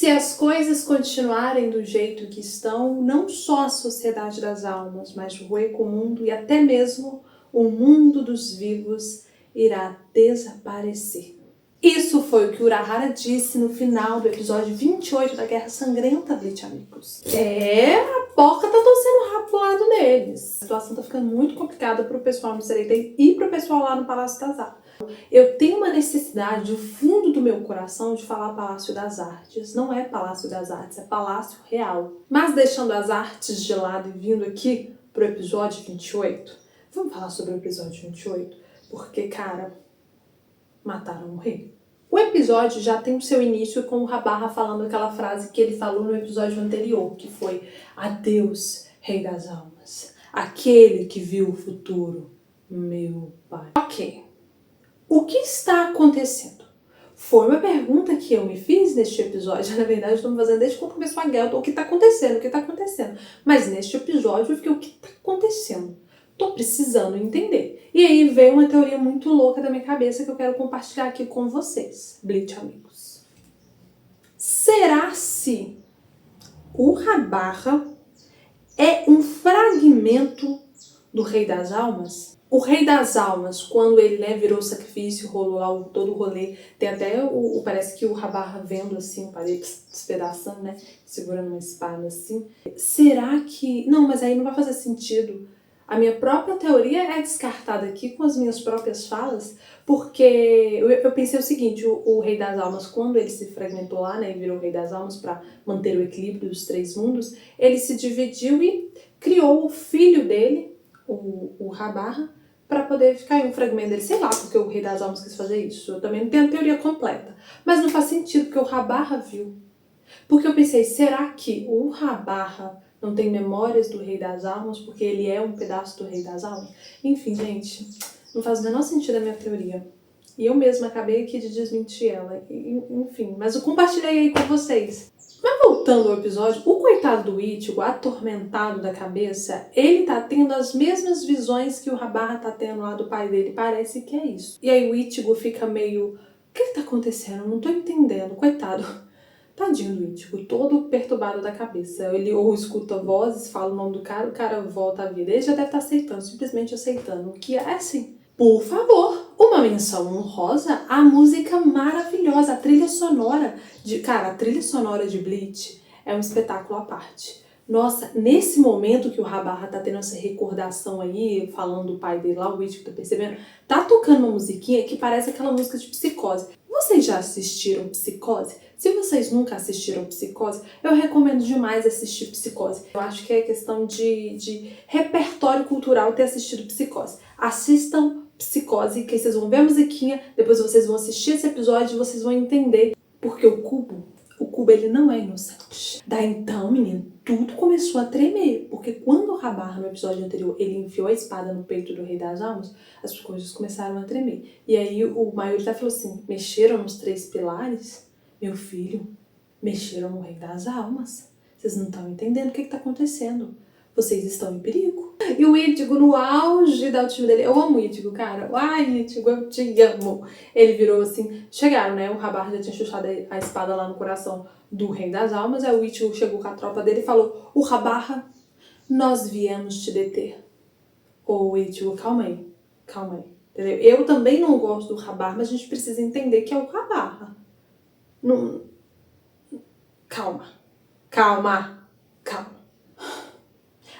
as coisas continuarem do jeito que estão, não só a sociedade das almas, mas o ecomundo e até mesmo o mundo dos vivos irá desaparecer. Isso foi o que Urahara disse no final do episódio 28 da Guerra Sangrenta, Bleach amigos. A Porca tá torcendo o rabo pro lado deles. A situação tá ficando muito complicada pro pessoal no Sereitei e pro pessoal lá no Palácio das Artes. Eu tenho uma necessidade, do fundo do meu coração, de falar Palácio das Artes. Não é Palácio das Artes, é Palácio Real. Mas deixando as artes de lado e vindo aqui pro episódio 28, vamos falar sobre o episódio 28? Porque, cara, mataram o rei. O episódio já tem o seu início com o Rabarra falando aquela frase que ele falou no episódio anterior, que foi: adeus, rei das almas, aquele que viu o futuro, meu pai. Ok. O que está acontecendo? Foi uma pergunta que eu me fiz neste episódio. Na verdade, eu estou me fazendo desde quando começou a guerra. O que está acontecendo? O que está acontecendo? Mas neste episódio eu fiquei: o que está acontecendo? Tô precisando entender. E aí veio uma teoria muito louca da minha cabeça que eu quero compartilhar aqui com vocês, Bleach amigos. Será se o Rabarra é um fragmento do Rei das Almas? O Rei das Almas, quando ele virou sacrifício, rolou lá todo o rolê, tem até parece que o Rabarra vendo assim, o parede despedaçando, né? Segurando uma espada assim. Será que... Não, mas aí não vai fazer sentido. A minha própria teoria é descartada aqui com as minhas próprias falas, porque eu pensei o seguinte: o Rei das Almas, quando ele se fragmentou lá, né, e virou o Rei das Almas para manter o equilíbrio dos três mundos, ele se dividiu e criou o filho dele, o Rabarra, para poder ficar em um fragmento dele. Sei lá porque o Rei das Almas quis fazer isso, eu também não tenho a teoria completa, mas não faz sentido, porque o Rabarra viu. Porque eu pensei: será que o Rabarra não tem memórias do Rei das Almas, porque ele é um pedaço do Rei das Almas? Enfim, gente, não faz o menor sentido a minha teoria. E eu mesma acabei aqui de desmentir ela. Enfim, mas eu compartilhei aí com vocês. Mas voltando ao episódio, o coitado do Ichigo, atormentado da cabeça, ele tá tendo as mesmas visões que o Rabarra tá tendo lá do pai dele. Parece que é isso. E aí o Ichigo fica meio: o que tá acontecendo? Eu não tô entendendo, coitado. Tadinho do Ichigo, todo perturbado da cabeça. Ele ou escuta vozes, fala o nome do cara, o cara volta à vida. Ele já deve estar aceitando, simplesmente aceitando. O que é assim? Por favor, uma menção honrosa à música maravilhosa, a trilha sonora de... Cara, a trilha sonora de Bleach é um espetáculo à parte. Nossa, nesse momento que o Rabarra tá tendo essa recordação aí, falando do pai dele lá, o Ichigo tá percebendo, tá tocando uma musiquinha que parece aquela música de Psicose. Vocês já assistiram Psicose? Se vocês nunca assistiram Psicose, eu recomendo demais assistir Psicose. Eu acho que é questão de repertório cultural ter assistido Psicose. Assistam Psicose, que vocês vão ver a musiquinha, depois vocês vão assistir esse episódio e vocês vão entender porque o Cubo ele não é inocente. Daí então, menino, tudo começou a tremer, porque quando o Rabarra, no episódio anterior, ele enfiou a espada no peito do Rei das Almas, as coisas começaram a tremer. E aí o Mayuri falou assim: mexeram nos três pilares? Meu filho, mexeram no Rei das Almas. Vocês não estão entendendo o que está acontecendo. Vocês estão em perigo. E o Ichigo, no auge da autoestima dele, eu amo o Ichigo, cara. Ai, Ichigo, eu te amo. Ele virou assim, chegaram, né? O Rabarra já tinha chuchado a espada lá no coração do Rei das Almas. Aí o Ichigo chegou com a tropa dele e falou: o Rabarra, nós viemos te deter. Ô, Ichigo, calma aí. Entendeu? Eu também não gosto do Rabarra, mas a gente precisa entender que é o Rabarra. Não... Calma.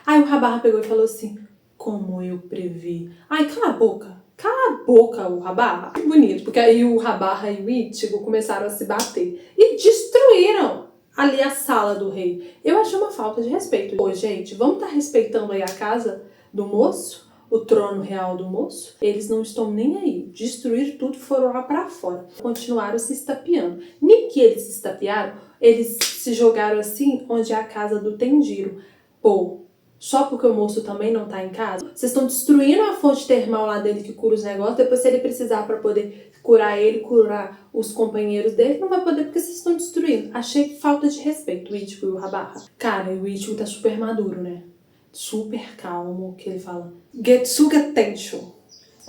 Aí o Rabarra pegou e falou assim: como eu previ. Ai, cala a boca, o Rabarra. Bonito, porque aí o Rabarra e o Ichigo começaram a se bater e destruíram ali a sala do rei. Eu achei uma falta de respeito. Pô, gente, vamos estar respeitando aí a casa do moço, o trono real do moço? Eles não estão nem aí. Destruíram tudo e foram lá pra fora. Continuaram se estapeando. Nem que eles se estapearam, eles se jogaram assim onde é a casa do Tenjiro. Pô, só porque o moço também não tá em casa? Vocês estão destruindo a fonte termal lá dele que cura os negócios. Depois, se ele precisar pra poder curar ele, curar os companheiros dele, não vai poder porque vocês estão destruindo. Achei falta de respeito o Ichigo e o Rabarra. Cara, o Ichigo tá super maduro, né? Super calmo, que ele fala Getsuga Tensho.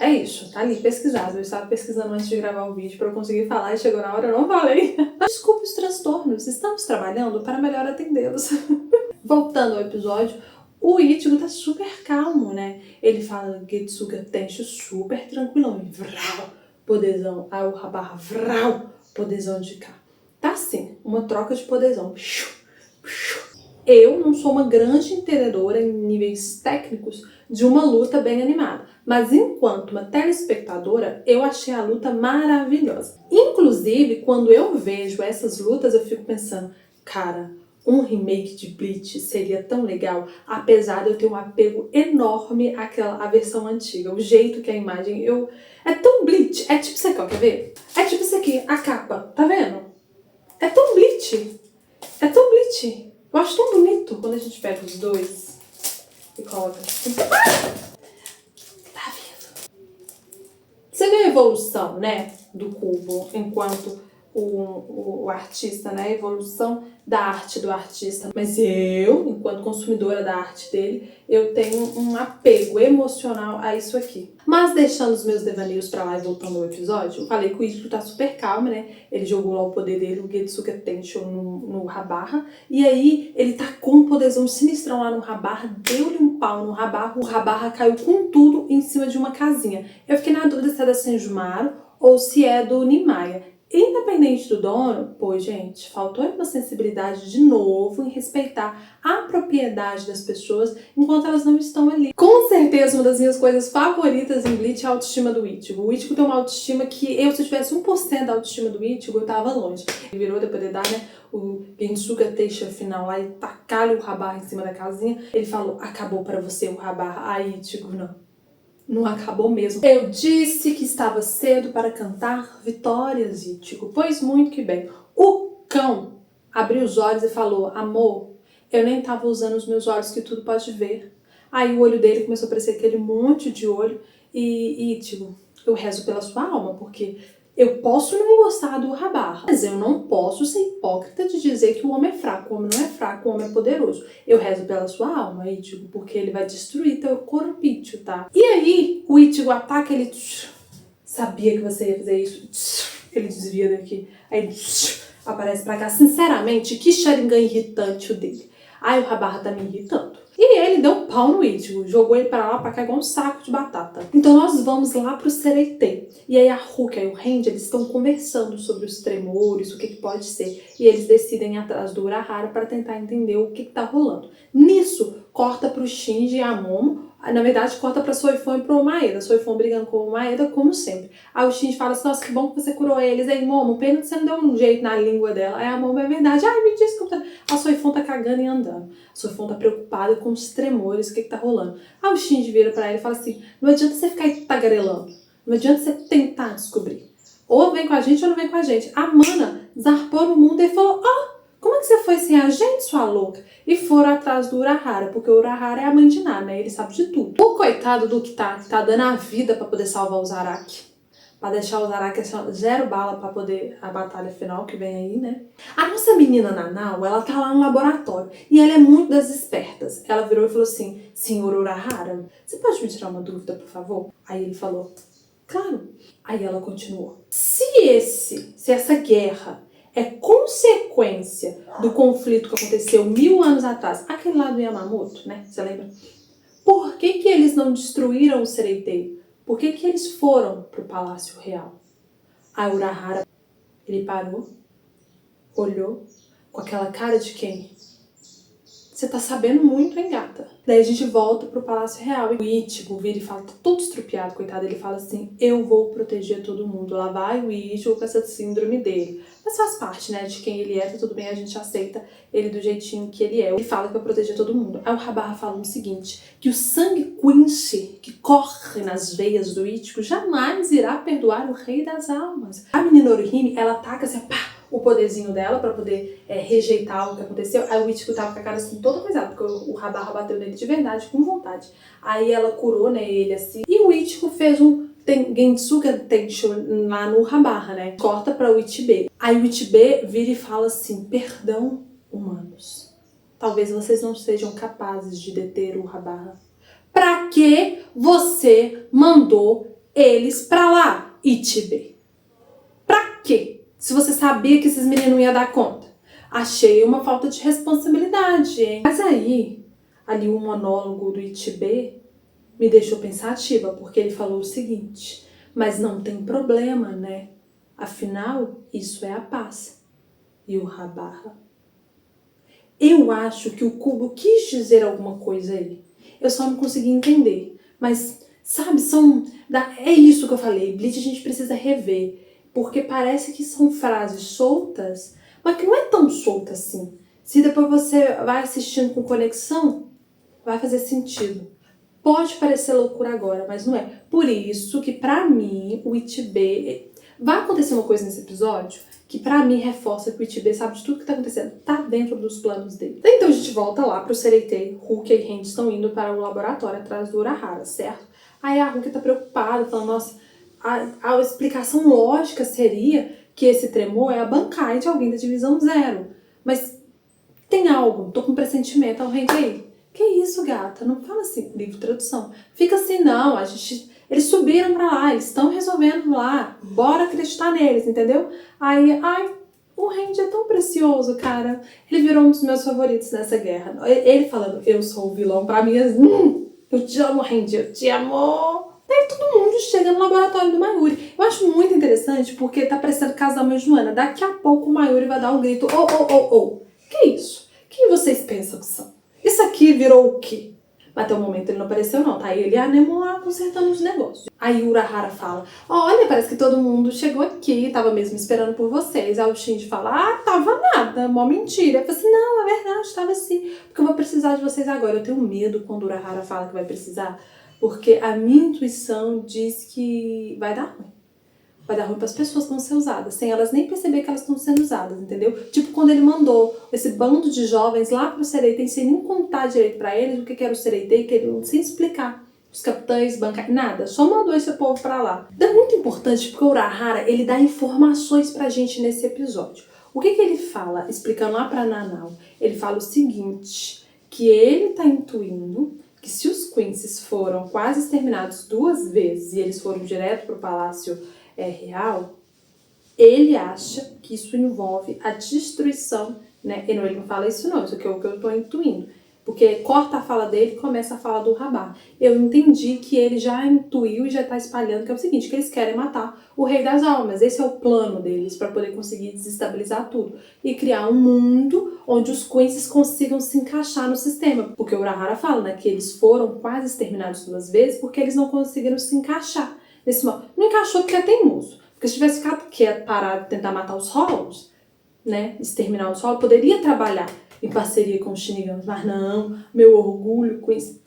É isso, tá ali pesquisado. Eu estava pesquisando antes de gravar o vídeo para eu conseguir falar e chegou na hora eu não falei. Desculpe os transtornos, estamos trabalhando para melhor atendê-los. Voltando ao episódio, o Ichigo tá super calmo, né? Ele fala Getsuga Tensho super tranquilão. E vrau, poderzão. Aí o Rabarra, vrau, poderzão de cá. Tá assim, uma troca de poderzão. Eu não sou uma grande entendedora em níveis técnicos de uma luta bem animada, mas enquanto uma telespectadora, eu achei a luta maravilhosa. Inclusive, quando eu vejo essas lutas, eu fico pensando, cara, um remake de Bleach seria tão legal, apesar de eu ter um apego enorme à versão antiga, o jeito que a imagem é tão Bleach, é tipo isso aqui, ó, quer ver? É tipo isso aqui, a capa, tá vendo? É tão Bleach, é tão Bleach. Eu acho tão bonito quando a gente pega os dois e coloca assim. Tá vendo? Você vê a evolução, né, do Kubo enquanto o artista, né, a evolução da arte do artista. Mas eu, enquanto consumidora da arte dele, eu tenho um apego emocional a isso aqui. Mas deixando os meus devaneios pra lá e voltando ao episódio, eu falei que o Ichigo tá super calmo, né? Ele jogou lá o poder dele, o Getsuga Tensho, no Rabarra. E aí, ele tacou um poderzão sinistrão lá no Rabarra, deu-lhe um pau no Rabarra. O Rabarra caiu com tudo em cima de uma casinha. Eu fiquei na dúvida se é da Senjumaru ou se é do Nimaya. Independente do dono, pô, gente, faltou uma sensibilidade de novo em respeitar a propriedade das pessoas enquanto elas não estão ali. Com certeza, uma das minhas coisas favoritas em Bleach é a autoestima do Ichigo. O Ichigo tem uma autoestima que se eu tivesse 1% da autoestima do Ichigo, eu tava longe. Ele virou depois de dar, né, o Gensuga Tensho final lá e tacar-lhe o Rabarra em cima da casinha. Ele falou, acabou para você o Rabarra. Aí, Ichigo, não acabou mesmo. Eu disse que estava cedo para cantar vitórias, Ichigo. Pois muito que bem. O cão abriu os olhos e falou, amor, eu nem estava usando os meus olhos que tudo pode ver. Aí o olho dele começou a aparecer aquele monte de olho e Ichigo, eu rezo pela sua alma, porque eu posso não gostar do Rabarra, mas eu não posso ser hipócrita de dizer que o homem é fraco. O homem não é fraco, o homem é poderoso. Eu rezo pela sua alma, Ichigo, porque ele vai destruir teu corpício, tá? E aí, o Ichigo ataca, ele sabia que você ia fazer isso. Ele desvia daqui. Aí ele aparece pra cá. Sinceramente, que Sharingan irritante o dele. Aí o Rabarra tá me irritando. E ele deu um pau no Ichigo, jogou ele pra lá pra cá igual um saco de batata. Então nós vamos lá pro Sereitei. E aí a Ruka e o Randy, eles estão conversando sobre os tremores, o que pode ser. E eles decidem ir atrás do Urahara para tentar entender o que tá rolando. Nisso, corta pro Shinji e a Momo. Na verdade, corta pra Soifon e pro Maeda. Soifon brigando com o Maeda, como sempre. Aí o Shinji fala assim, nossa, que bom que você curou eles. Aí, Momo, pena que você não deu um jeito na língua dela. Aí a Momo, é verdade. Ai, me desculpa. A Soifon tá cagando e andando. A Soifon tá preocupada com os tremores, o que tá rolando. Aí o Shinji vira pra ela e fala assim, não adianta você ficar aí tagarelando. Não adianta você tentar descobrir. Ou vem com a gente ou não vem com a gente. A Mana zarpou no mundo e falou, como é que você foi sem a gente, sua louca? E foram atrás do Urahara, porque o Urahara é a mãe de Ná, né? Ele sabe de tudo. O coitado do que tá dando a vida pra poder salvar o Zaraki. Pra deixar o Zaraki zero bala pra poder a batalha final que vem aí, né? A nossa menina Nanau, ela tá lá no laboratório. E ela é muito das espertas. Ela virou e falou assim, senhor Urahara, você pode me tirar uma dúvida, por favor? Aí ele falou, claro. Aí ela continuou. Se essa guerra é consequência do conflito que aconteceu 1000 anos atrás, aquele lá do Yamamoto, né? Você lembra? Por que eles não destruíram o Sereitei? Por que eles foram pro Palácio Real? A Urahara, ele parou, olhou, com aquela cara de quem? Você tá sabendo muito, hein, gata? Daí a gente volta pro Palácio Real. E o Ichigo vira e fala, tá todo estrupiado, coitado. Ele fala assim, eu vou proteger todo mundo. Lá vai o Ichigo com essa síndrome dele. Mas faz parte, né, de quem ele é, tá tudo bem, a gente aceita ele do jeitinho que ele é. Ele fala que vai proteger todo mundo. Aí o Rabarra fala o seguinte, que o sangue Quincy que corre nas veias do Ichigo jamais irá perdoar o Rei das Almas. A menina Orihime, ela ataca assim, pá, o poderzinho dela pra poder rejeitar o que aconteceu. Aí o Ichigo tava com a cara assim, toda coisada, porque o Rabarra bateu nele de verdade, com vontade. Aí ela curou, né, ele assim. E o Ichigo fez um Gensuga Tensho lá no Rabarra, né? Corta pra o Ichibe. Aí o Ichibe vira e fala assim, perdão, humanos. Talvez vocês não sejam capazes de deter o Rabarra. Pra que você mandou eles pra lá, Ichibe. Pra quê? Se você sabia que esses meninos não iam dar conta. Achei uma falta de responsabilidade, hein? Mas aí, ali o monólogo do Ichibe me deixou pensativa, porque ele falou o seguinte: mas não tem problema, né? Afinal, isso é a paz. E o Rabarra? Eu acho que o Kubo quis dizer alguma coisa aí. Eu só não consegui entender. Mas, sabe, é isso que eu falei. Bleach a gente precisa rever. Porque parece que são frases soltas, mas que não é tão solta assim. Se depois você vai assistindo com conexão, vai fazer sentido. Pode parecer loucura agora, mas não é. Por isso que, pra mim, o Ichibe... Vai acontecer uma coisa nesse episódio que, pra mim, reforça que o Ichibe sabe de tudo que tá acontecendo. Tá dentro dos planos dele. Então, a gente volta lá pro Sereitei. Rukia e Randy estão indo para o laboratório atrás do Urahara, certo? Aí a Rukia tá preocupada, falando, nossa, a explicação lógica seria que esse tremor é a Bankai de alguém da Divisão Zero. Mas tem algo, tô com um pressentimento. Ao Randy aí. Que isso, gata? Não fala assim, livro de tradução. Fica assim, não, eles subiram pra lá, eles estão resolvendo lá, bora acreditar neles, entendeu? Aí, o Randy é tão precioso, cara. Ele virou um dos meus favoritos nessa guerra. Ele falando, eu sou o vilão, pra mim, eu te amo, Randy, eu te amo. Daí todo mundo chega no laboratório do Mayuri. Eu acho muito interessante, porque tá parecendo Casal e Joana. Daqui a pouco o Mayuri vai dar um grito, oh. Que isso? Quem vocês pensam que são? Isso aqui virou o quê? Mas até o momento ele não apareceu não, tá? Ele e a Nemo lá consertando os negócios. Aí o Urahara fala, olha, parece que todo mundo chegou aqui, tava mesmo esperando por vocês. Aí o Shinji fala, tava nada, mó mentira. Eu falei assim, não, é verdade, tava sim, porque eu vou precisar de vocês agora. Eu tenho medo quando o Urahara fala que vai precisar, porque a minha intuição diz que vai dar ruim. Vai dar ruim para as pessoas que vão ser usadas, sem elas nem perceber que elas estão sendo usadas, entendeu? Tipo quando ele mandou esse bando de jovens lá pro Sereitei sem nem contar direito para eles o que era o Sereitei, sem explicar. Os capitães, bancários, nada. Só mandou esse povo para lá. É muito importante porque o Urahara, ele dá informações pra gente nesse episódio. O que ele fala, explicando lá pra Nanau? Ele fala o seguinte, que ele tá intuindo que se os Quincy's foram quase exterminados 2 vezes e eles foram direto pro Palácio Real, ele acha que isso envolve a destruição, né? Ele não fala isso não, isso aqui é o que eu tô intuindo. Porque corta a fala dele e começa a fala do Rabar. Eu entendi que ele já intuiu e já tá espalhando, que é o seguinte, que eles querem matar o Rei das Almas. Esse é o plano deles, para poder conseguir desestabilizar tudo. E criar um mundo onde os Quincy's consigam se encaixar no sistema. Porque o Urahara fala, né, que eles foram quase exterminados 2 vezes porque eles não conseguiram se encaixar nesse modo. Não encaixou porque é teimoso. Porque se tivesse ficado quieto, parado, tentar matar os Hollows, né, exterminar os Hollows, poderia trabalhar em parceria com os Shinigami, mas não, meu orgulho com isso.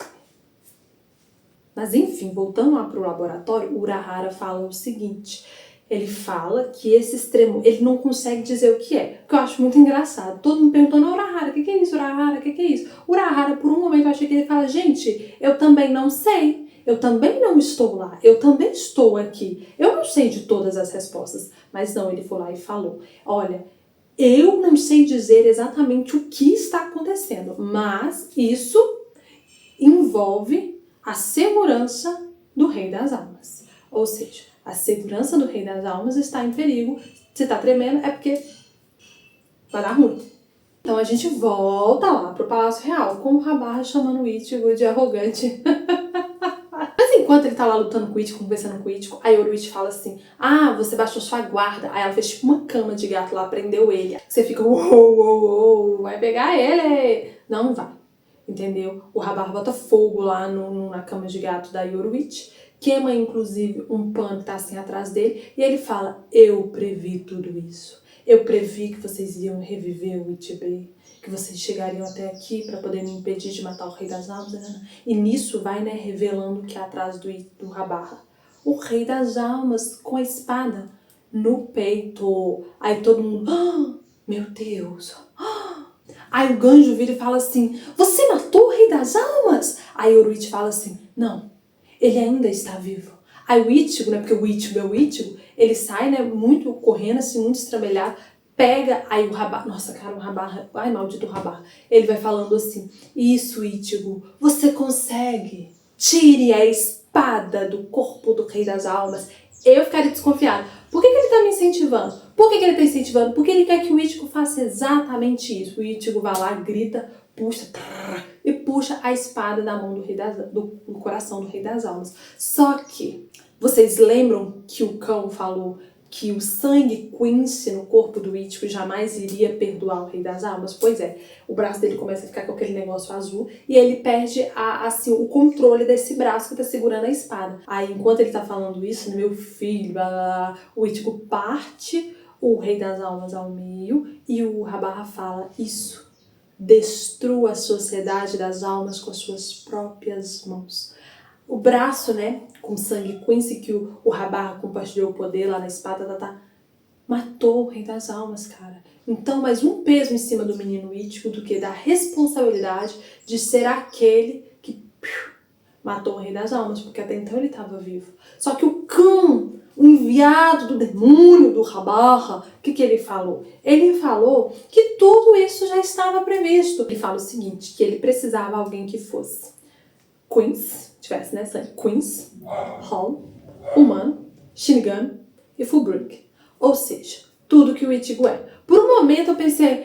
Mas enfim, voltando lá pro laboratório, o Urahara fala o seguinte, ele fala que esse extremo, ele não consegue dizer o que é, que eu acho muito engraçado. Todo mundo perguntando, Urahara, o que é isso, Urahara, o que é isso? Urahara, por um momento, eu achei que ele fala, gente, eu também não sei, eu também não estou lá, eu também estou aqui, eu não sei de todas as respostas. Mas não, ele foi lá e falou, olha, eu não sei dizer exatamente o que está acontecendo, mas isso envolve a segurança do Rei das Almas. Ou seja, a segurança do Rei das Almas está em perigo. Se está tremendo é porque vai dar ruim. Então a gente volta lá pro Palácio Real com o Rabarra chamando o Ichigo de arrogante. Mas enquanto ele tá lá lutando com o Ichigo, conversando com o Ichigo, a Yoruichi fala assim, você baixou sua guarda. Aí ela fez tipo uma cama de gato lá, prendeu ele. Você fica, uou, vai pegar ele. Não vai, entendeu? O Rabar bota fogo lá na cama de gato da Yoruichi, queima inclusive um pano que tá assim atrás dele, e ele fala, eu previ tudo isso. Eu previ que vocês iam reviver o Ichibe, que vocês chegariam até aqui para poder me impedir de matar o Rei das Almas. E nisso vai, né, revelando que é atrás do Rabarra. O Rei das Almas com a espada no peito. Aí todo mundo, meu Deus. Aí o Ganjo vira e fala assim, você matou o Rei das Almas? Aí o Yoruichi fala assim, não, ele ainda está vivo. Aí o Ichigo, né, porque o Ichigo é o Ichigo, ele sai, né, muito correndo, assim, muito estrambelhado, pega, aí o Rabar, nossa, cara, o Rabar, ai, maldito Rabar, ele vai falando assim, isso, Ichigo, você consegue, tire a espada espada do corpo do Rei das Almas, eu ficaria desconfiada. Por que ele tá me incentivando? Por que ele tá incentivando? Porque ele quer que o Ichigo faça exatamente isso. O Ichigo vai lá, grita, puxa, e puxa a espada da mão do coração do Rei das Almas. Só que, vocês lembram que o cão falou que o sangue Quincy no corpo do Ichigo jamais iria perdoar o Rei das Almas? Pois é, o braço dele começa a ficar com aquele negócio azul e ele perde o controle desse braço que tá segurando a espada. Aí, enquanto ele tá falando isso, meu filho, o Ichigo parte o Rei das Almas ao meio e o Rabarra fala isso. Destrua a sociedade das almas com as suas próprias mãos. O braço, né, com sangue Quincy que o Rabarra compartilhou o poder lá na espada, matou o Rei das Almas, cara. Então, mais um peso em cima do menino Ichigo do que da responsabilidade de ser aquele que matou o Rei das Almas, porque até então ele estava vivo. Só que o cão, o enviado do demônio do Rabarra, o que ele falou? Ele falou que tudo isso já estava previsto. Ele fala o seguinte, que ele precisava de alguém que fosse Quincy, tivesse, né, Quincy, Hall, humano, Shinigami e Fullbring. Ou seja, tudo que o Ichigo é. Por um momento eu pensei,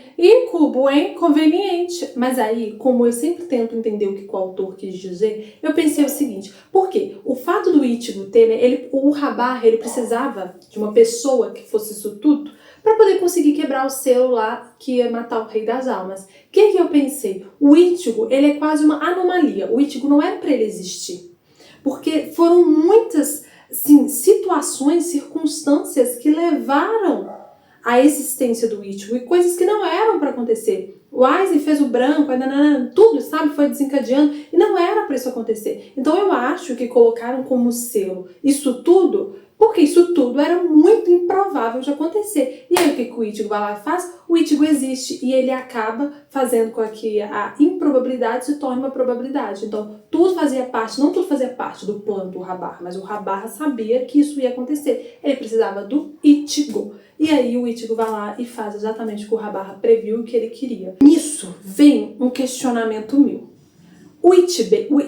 Cubo, hein? Conveniente. Mas aí, como eu sempre tento entender o que o autor quis dizer, eu pensei o seguinte, por quê? O fato do Ichigo ter, né, o Rabarra, ele precisava de uma pessoa que fosse isso tudo para poder conseguir quebrar o selo lá que ia matar o Rei das Almas. O que eu pensei? O Ichigo, ele é quase uma anomalia. O Ichigo não era para ele existir. Porque foram muitas, assim, situações, circunstâncias que levaram à existência do Ichigo e coisas que não eram para acontecer. O Aizen fez o branco, tudo, sabe, foi desencadeando e não era para isso acontecer. Então eu acho que colocaram como selo isso tudo, porque isso tudo era muito improvável de acontecer. E aí o que o Ichigo vai lá e faz? O Ichigo existe e ele acaba fazendo com que a improbabilidade se torne uma probabilidade. Então tudo fazia parte, não tudo fazia parte do plano do Rabarra, mas o Rabarra sabia que isso ia acontecer. Ele precisava do Ichigo. E aí o Ichigo vai lá e faz exatamente o que o Rabarra previu e o que ele queria. Nisso vem um questionamento meu.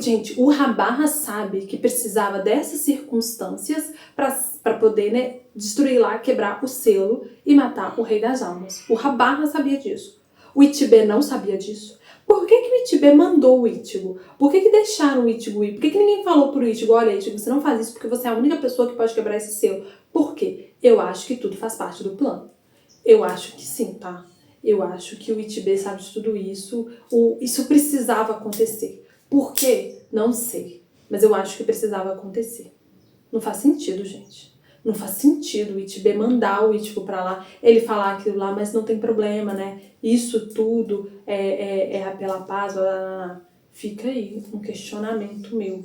Gente, o Rabarra sabe que precisava dessas circunstâncias para poder, né, destruir lá, quebrar o selo e matar o Rei das Almas. O Rabarra sabia disso. O Ichibe não sabia disso. Por que o Ichibe mandou o Ichigo? Por que deixaram o Ichigo ir? Por que ninguém falou pro Ichigo, olha, Ichigo, você não faz isso porque você é a única pessoa que pode quebrar esse selo? Por quê? Eu acho que tudo faz parte do plano. Eu acho que sim, tá? Eu acho que o Ichibe sabe de tudo isso. Isso precisava acontecer. Por quê? Não sei. Mas eu acho que precisava acontecer. Não faz sentido, gente. Não faz sentido o Ichibe mandar o Ichigo pra lá, ele falar aquilo lá, mas não tem problema, né? Isso tudo é pela paz, blá, blá, blá. Fica aí um questionamento meu.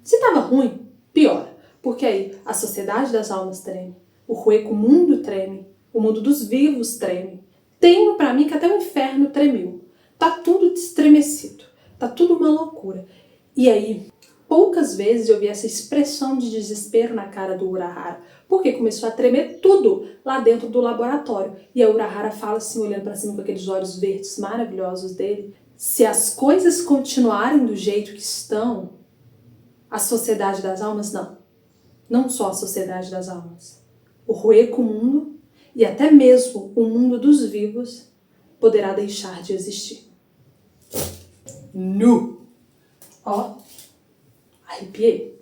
Se tava ruim, piora. Porque aí a sociedade das almas treme, o Hueco-Mundo treme, o mundo dos vivos treme. Tenho pra mim que até o inferno tremeu. Tá tudo estremecido. Tá tudo uma loucura. E aí, poucas vezes eu vi essa expressão de desespero na cara do Urahara, porque começou a tremer tudo lá dentro do laboratório. E a Urahara fala assim, olhando pra cima com aqueles olhos verdes maravilhosos dele, se as coisas continuarem do jeito que estão, a sociedade das almas não. Não só a sociedade das almas. O Hueco-Mundo e até mesmo o mundo dos vivos poderá deixar de existir. Nu! Ó, arrepiei.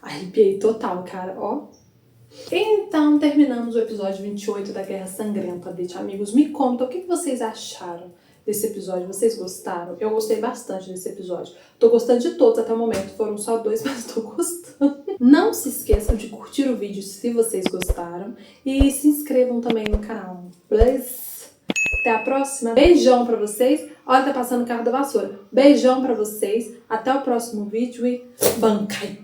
Arrepiei total, cara, ó. Então, terminamos o episódio 28 da Guerra Sangrenta. Deixa, amigos, me conta o que vocês acharam desse episódio. Vocês gostaram? Eu gostei bastante desse episódio. Tô gostando de todos até o momento. Foram só 2, mas tô gostando. Não se esqueçam de curtir o vídeo se vocês gostaram. E se inscrevam também no canal. Beleza? Até a próxima. Beijão pra vocês. Olha, tá passando o carro da vassoura. Beijão pra vocês. Até o próximo vídeo e Bankai!